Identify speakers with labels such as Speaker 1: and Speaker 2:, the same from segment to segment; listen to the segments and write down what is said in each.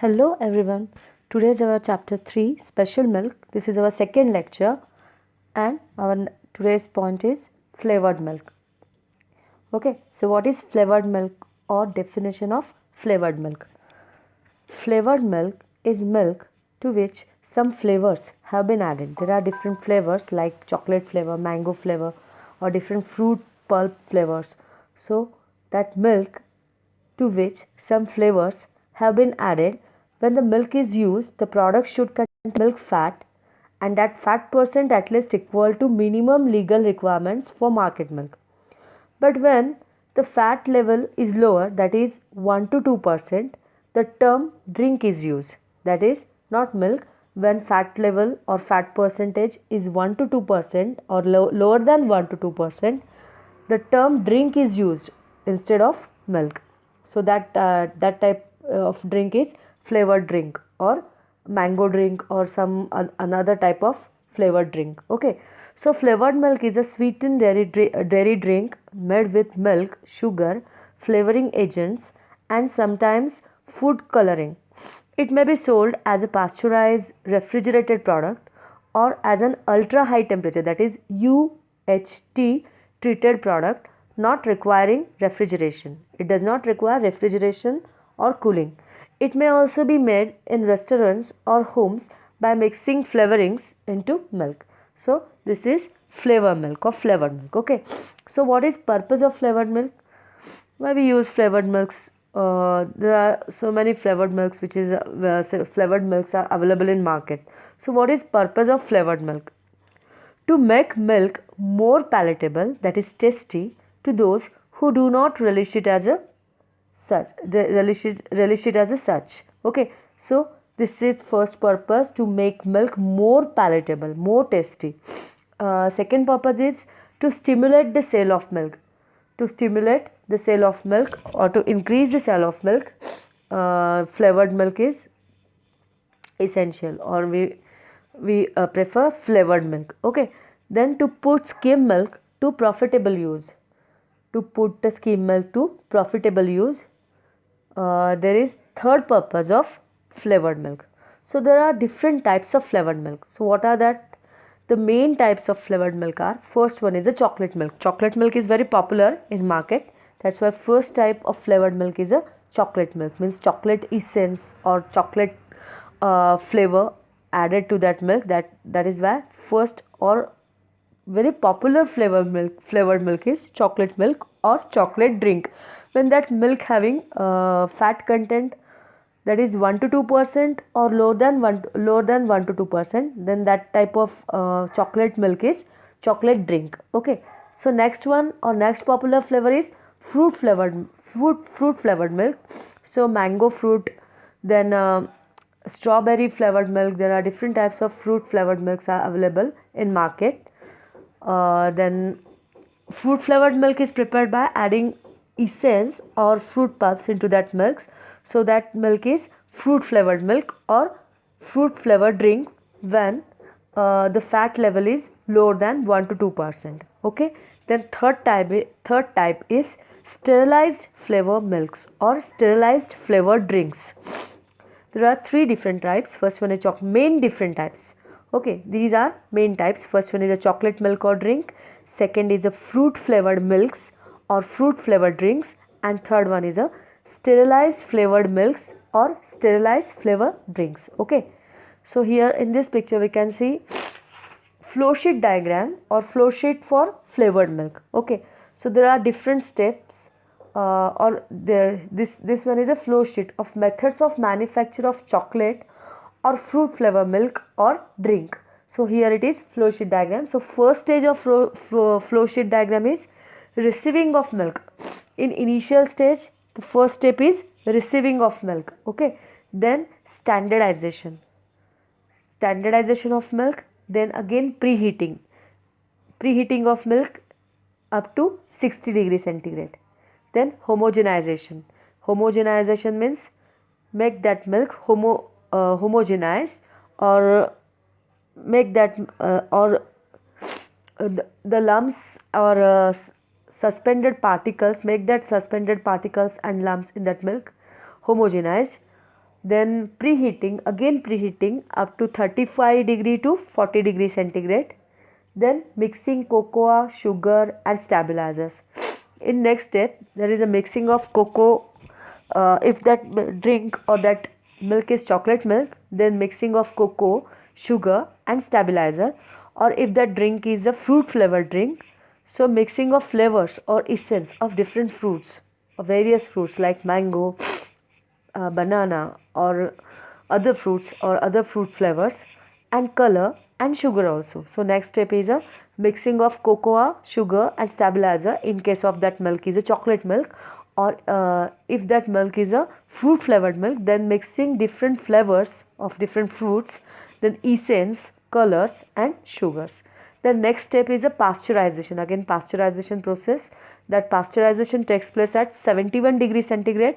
Speaker 1: Hello everyone. Today is our chapter 3 special milk. This is our second lecture and today's point is flavored milk. Okay, so what is flavored milk or definition of flavored milk? Flavored milk is milk to which some flavors have been added. There are different flavors like chocolate flavor, mango flavor or different fruit pulp flavors. So that milk to which some flavors have been added. When the milk is used, the product should contain milk fat and that fat percent at least equal to minimum legal requirements for market milk. But when the fat level is lower, that is 1 to 2%, the term drink is used. That is not milk. When fat level or fat percentage is 1 to 2% or lower than 1 to 2%, the term drink is used instead of milk. So that type of drink is flavored drink or mango drink or some another type of flavored drink. Okay, so flavored milk is a sweetened dairy drink made with milk, sugar, flavoring agents and sometimes food coloring. It may be sold as a pasteurized refrigerated product or as an ultra high temperature, that is UHT treated product, not requiring refrigeration. It does not require refrigeration or cooling. It may also be made in restaurants or homes by mixing flavorings into milk. So this is flavor milk or flavored milk. Okay. So what is purpose of flavored milk? Why we use flavored milks? There are so many flavored milks flavored milks are available in market. So what is purpose of flavored milk? To make milk more palatable, that is tasty, to those who do not relish it as a such. Okay, so this is first purpose, to make milk more palatable, more tasty. Second purpose is to stimulate the sale of milk. To stimulate the sale of milk or to increase the sale of milk, flavored milk is essential, or we prefer flavored milk. Okay, then to put skim milk to profitable use. To put the skim milk to profitable use, there is third purpose of flavored milk. So there are different types of flavored milk. So what are that? The main types of flavored milk are, first one is the chocolate milk. Chocolate milk is very popular in market. That's why first type of flavored milk is a chocolate milk, means chocolate essence or chocolate flavor added to that milk. That is why first or very popular flavored milk is chocolate milk or chocolate drink. When that milk having fat content that is 1 to 2% or lower than 1 to 2%, then that type of chocolate milk is chocolate drink. Okay, so next one or next popular flavor is fruit flavored milk. So mango fruit, then strawberry flavored milk. There are different types of fruit flavored milks are available in market. Then fruit flavored milk is prepared by adding essence or fruit pulps into that milk. So that milk is fruit flavored milk or fruit flavored drink when the fat level is lower than 1 to 2%. Okay. Then third type is sterilized flavor milks or sterilized flavored drinks. There are three different types. First one is main different types. Okay, these are main types. First one is a chocolate milk or drink. Second is a fruit flavored milks or fruit flavored drinks. And third one is a sterilized flavored milks or sterilized flavor drinks. Okay, so here in this picture we can see flow sheet diagram or flow sheet for flavored milk. Okay, so there are different steps this one is a flow sheet of methods of manufacture of chocolate or fruit flavor milk or drink. So here it is flow sheet diagram. So first stage of flow sheet diagram is receiving of milk. In initial stage, the first step is receiving of milk. Okay, then standardization of milk, then again preheating of milk up to 60 degrees centigrade. Then homogenization means make that milk homogenized or make that the lumps or suspended particles, make that suspended particles and lumps in that milk homogenized. Then preheating, again preheating up to 35 degree to 40 degree centigrade. Then mixing cocoa, sugar and stabilizers. In next step, there is a mixing of cocoa. If that drink or that milk is chocolate milk, then mixing of cocoa, sugar and stabilizer. Or if that drink is a fruit flavored drink, so mixing of flavors or essence of different fruits, or various fruits like mango, banana or other fruits or other fruit flavors, and color and sugar also. So next step is a mixing of cocoa, sugar and stabilizer in case of that milk is a chocolate milk, or if that milk is a fruit flavored milk, then mixing different flavors of different fruits, then essence, colors and sugars. The next step is a pasteurization. Again pasteurization process. That pasteurization takes place at 71 degrees centigrade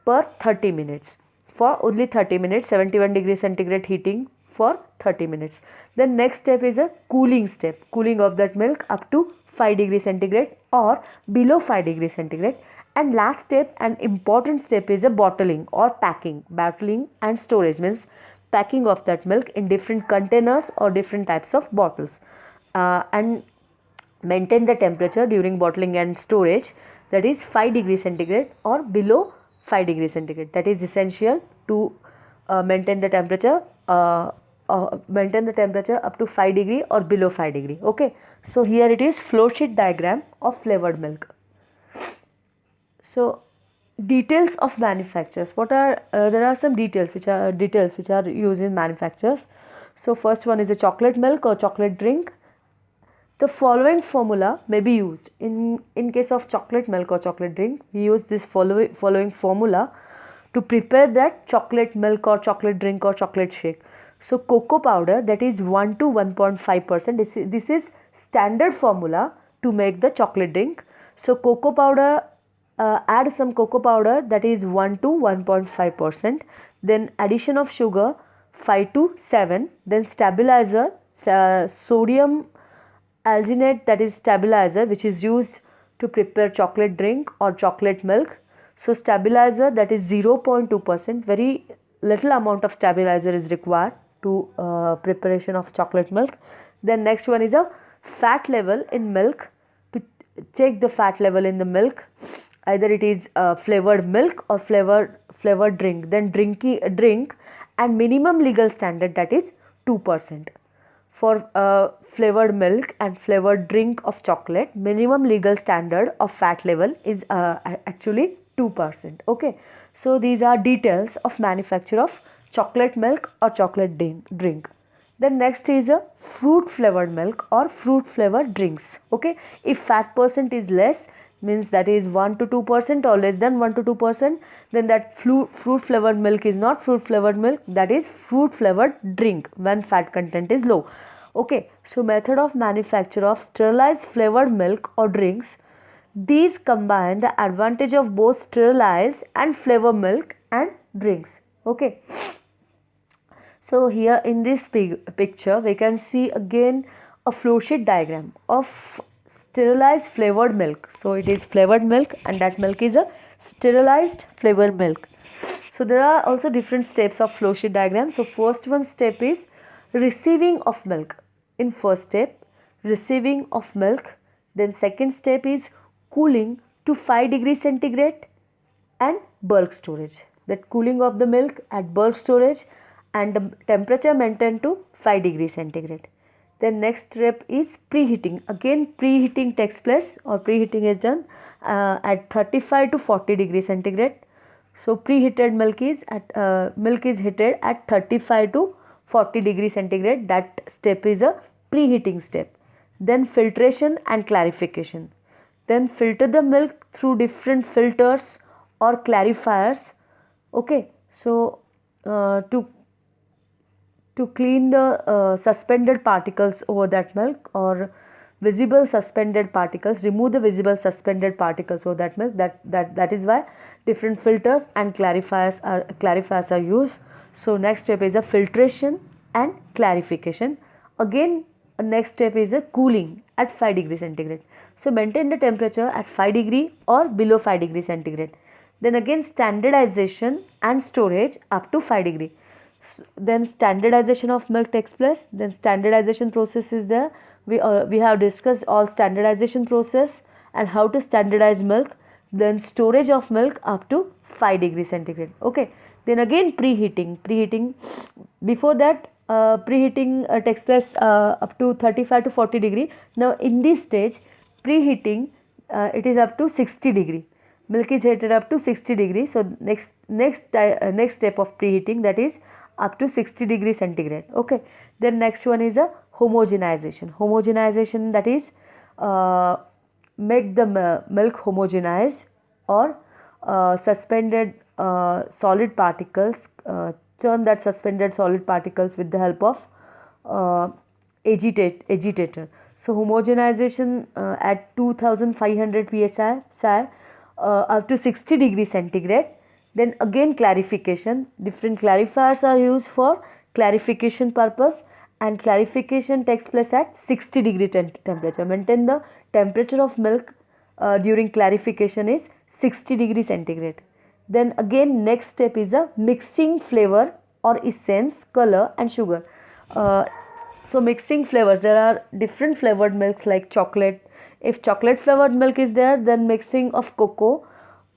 Speaker 1: per 30 minutes. For only 30 minutes, 71 degrees centigrade heating for 30 minutes. Then next step is a cooling step. Cooling of that milk up to 5 degrees centigrade or below 5 degrees centigrade. And last step, an important step, is a bottling or packing. Bottling and storage means packing of that milk in different containers or different types of bottles. And maintain the temperature during bottling and storage, that is 5 degrees centigrade or below 5 degrees centigrade. That is essential to maintain the temperature up to 5 degree or below 5 degree. Okay, so here it is flow sheet diagram of flavored milk. So details of manufacturers. What are there are some details which are used in manufacturers. So first one is a chocolate milk or chocolate drink. The following formula may be used in case of chocolate milk or chocolate drink. We use this following formula to prepare that chocolate milk or chocolate drink or chocolate shake. So cocoa powder, that is 1 to 1.5%. This is standard formula to make the chocolate drink. So cocoa powder, add some cocoa powder, that is 1 to 1.5%. Then addition of sugar 5 to 7. Then stabilizer, sodium alginate, that is stabilizer, which is used to prepare chocolate drink or chocolate milk. So stabilizer, that is 0.2%. Very little amount of stabilizer is required to preparation of chocolate milk. Then next one is a fat level in milk. To check the fat level in the milk, either it is flavored milk or flavored drink. Then drink and minimum legal standard, that is 2%. For flavored milk and flavored drink of chocolate, minimum legal standard of fat level is actually 2%. Okay, so these are details of manufacture of chocolate milk or chocolate drink. Then next is a fruit flavored milk or fruit flavored drinks. Okay, if fat percent is less, means that is 1 to 2% or less than 1 to 2%, then that fruit flavored milk is not fruit flavored milk, that is fruit flavored drink when fat content is low. Okay, so method of manufacture of sterilized flavored milk or drinks. These combine the advantage of both sterilized and flavor milk and drinks. Okay, so here in this picture we can see again a flow sheet diagram of sterilized flavored milk. So it is flavored milk and that milk is a sterilized flavored milk. So there are also different steps of flow sheet diagram. So first one step is receiving of milk. In first step, receiving of milk. Then second step is cooling to 5 degrees centigrade and bulk storage. That cooling of the milk at bulk storage and the temperature maintained to 5 degrees centigrade. Then next step is preheating. Again preheating takes place or preheating is done at 35 to 40 degrees centigrade. So preheated milk is heated at 35 to 40 degrees centigrade. That step is a preheating step. Then filtration and clarification. Then filter the milk through different filters or clarifiers. Okay, so to clean the suspended particles over that milk or visible suspended particles, remove the visible suspended particles over that milk. That is why different filters and clarifiers are used. So next step is a filtration and clarification. Again next step is a cooling at 5 degrees centigrade. So maintain the temperature at 5 degree or below 5 degrees centigrade. Then again standardization and storage up to 5 degree. Then standardization of milk takes place. Then standardization process is there. We have discussed all standardization process and how to standardize milk. Then storage of milk up to 5 degree centigrade. Okay. Then again preheating. Before that preheating takes place up to 35 to 40 degree. Now in this stage preheating it is up to 60 degree. Milk is heated up to 60 degree. So next step of preheating, that is up to 60 degree centigrade. Okay. Then next one is a homogenization, that is make the milk homogenized or suspended solid particles, churn that suspended solid particles with the help of agitator. So homogenization at 2500 psi up to 60 degree centigrade. Then again clarification, different clarifiers are used for clarification purpose, and clarification takes place at 60 degree temperature. Maintain the temperature of milk during clarification is 60 degree centigrade. Then again next step is a mixing flavor or essence, color and sugar. So mixing flavors, there are different flavored milks like chocolate. If chocolate flavored milk is there, then mixing of cocoa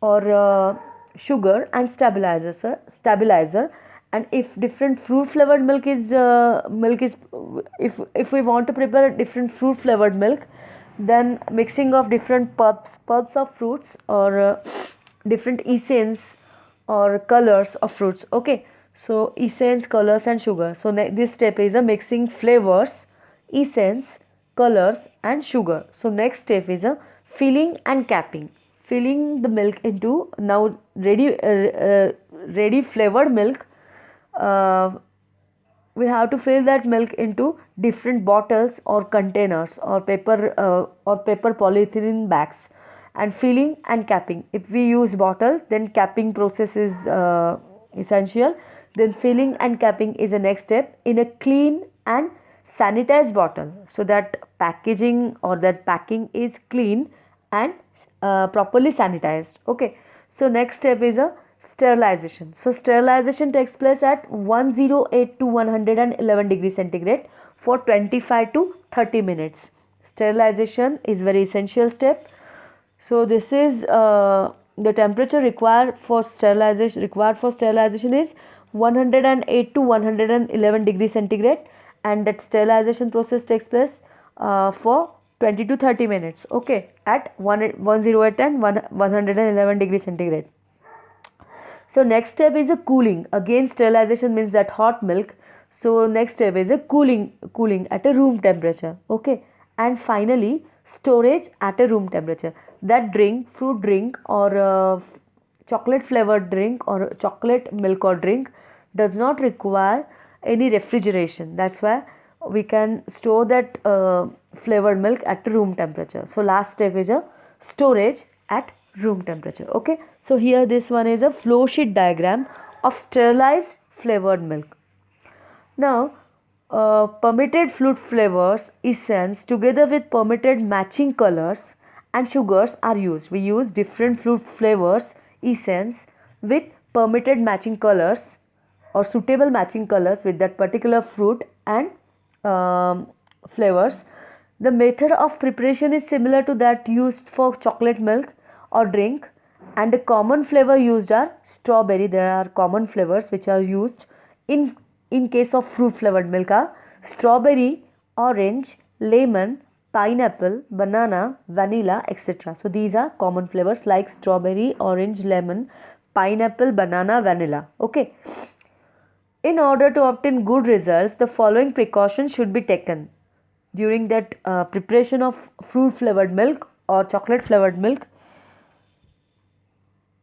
Speaker 1: or sugar and stabilizer. And if different fruit flavored milk is if we want to prepare a different fruit flavored milk, then mixing of different pulps of fruits or different essence or colors of fruits. Okay, so essence, colors and sugar. So this step is a mixing flavors, essence, colors and sugar. So next step is a filling and capping. Filling the milk into now ready flavored milk. We have to fill that milk into different bottles or containers or paper polyethylene bags, and filling and capping. If we use bottle, then capping process is essential. Then filling and capping is the next step in a clean and sanitized bottle, so that packaging or that packing is clean and properly sanitized. Okay, so next step is a sterilization. So sterilization takes place at 108 to 111 degree centigrade for 25 to 30 minutes. Sterilization is very essential step. So this is the temperature required for sterilization is 108 to 111 degree centigrade, and that sterilization process takes place for 20 to 30 minutes. Okay, at 108 and 111 degree centigrade. So next step is a cooling. Again sterilization means that hot milk. So next step is a cooling at a room temperature. Okay, and finally storage at a room temperature. That drink, fruit drink or chocolate flavored drink or chocolate milk or drink does not require any refrigeration. That's why we can store that flavored milk at room temperature. So last step is a storage at room temperature. Okay, so here this one is a flow sheet diagram of sterilized flavored milk. Now permitted fruit flavors, essence together with permitted matching colors and sugars are used. We use different fruit flavors, essence with permitted matching colors or suitable matching colors with that particular fruit and flavors. The method of preparation is similar to that used for chocolate milk or drink, and the common flavor used are strawberry. There are common flavors which are used in case of fruit flavored milk are strawberry, orange, lemon, pineapple, banana, vanilla, etc. So these are common flavors like strawberry, orange, lemon, pineapple, banana, vanilla. Okay. In order to obtain good results, the following precautions should be taken during that preparation of fruit flavored milk or chocolate flavored milk.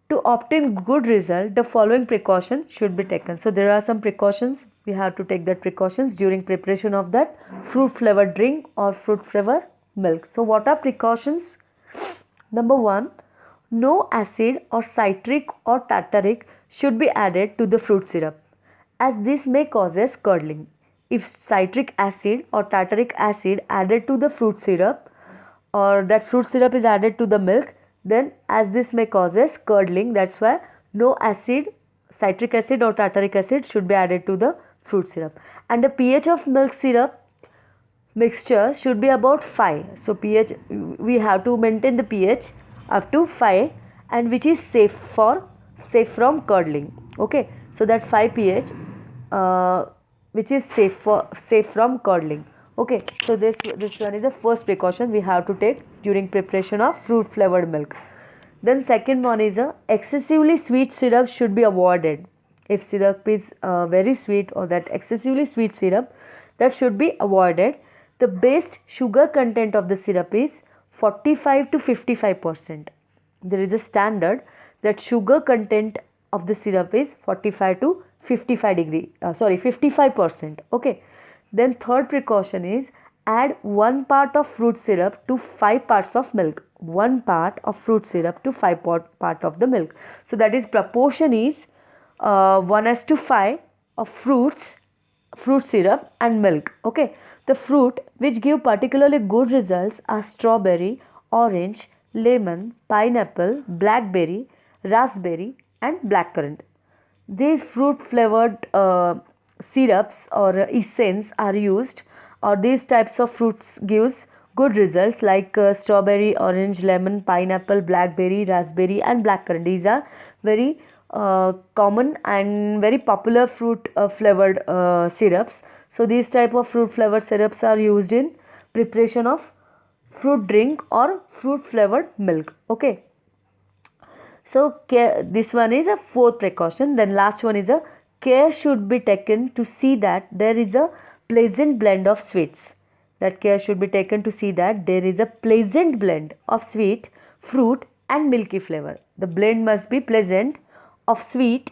Speaker 1: To obtain good result, the following precaution should be taken. So there are some precautions. We have to take that precautions during preparation of that fruit flavored drink or fruit flavored milk. So what are precautions? Number 1, no acid or citric or tartaric should be added to the fruit syrup, as this may causes curdling. If citric acid or tartaric acid added to the fruit syrup or that fruit syrup is added to the milk, then as this may causes curdling, that's why no acid, citric acid or tartaric acid should be added to the fruit syrup. And the pH of milk syrup mixture should be about 5. So pH, we have to maintain the pH up to 5, and which is safe from curdling. Okay, so that 5 pH which is safe from curdling. Okay, so this one is the first precaution we have to take during preparation of fruit flavored milk. Then second one is excessively sweet syrup should be avoided. If syrup is very sweet, or that excessively sweet syrup, that should be avoided. The best sugar content of the syrup is 45 to 55%. There is a standard that sugar content of the syrup is 45 to 55%. Okay. Then third precaution is add 1 part of fruit syrup to 5 parts of milk. 1 part of fruit syrup to 5 part of the milk. So that is proportion is 1:5 of fruit syrup and milk. Okay. The fruit which give particularly good results are strawberry, orange, lemon, pineapple, blackberry, raspberry and blackcurrant. These fruit flavored syrups or essence are used, or these types of fruits gives good results like strawberry, orange, lemon, pineapple, blackberry, raspberry and blackcurrant. These are very common and very popular fruit flavored syrups. So these type of fruit flavored syrups are used in preparation of fruit drink or fruit flavored milk. Okay. So this one is a fourth precaution. Then last one is a care should be taken to see that there is a pleasant blend of sweets. That care should be taken to see that there is a pleasant blend of sweet, fruit and milky flavor. The blend must be pleasant of sweet,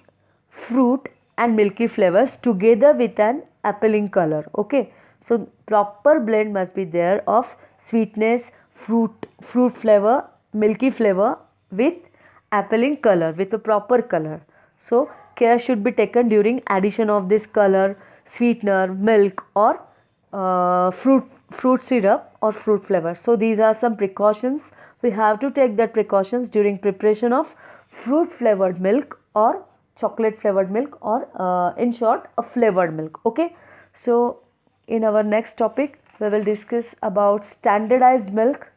Speaker 1: fruit and milky flavors together with an appealing color. Okay, so proper blend must be there of sweetness, fruit flavor, milky flavor with appealing color, with a proper color. So care should be taken during addition of this color, sweetener, milk or fruit syrup or fruit flavor. So these are some precautions. We have to take that precautions during preparation of fruit flavored milk or chocolate flavored milk, or in short a flavored milk. Okay, so in our next topic we will discuss about standardized milk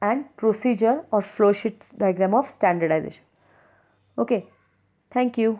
Speaker 1: and procedure or flow sheet diagram of standardization. Okay, thank you.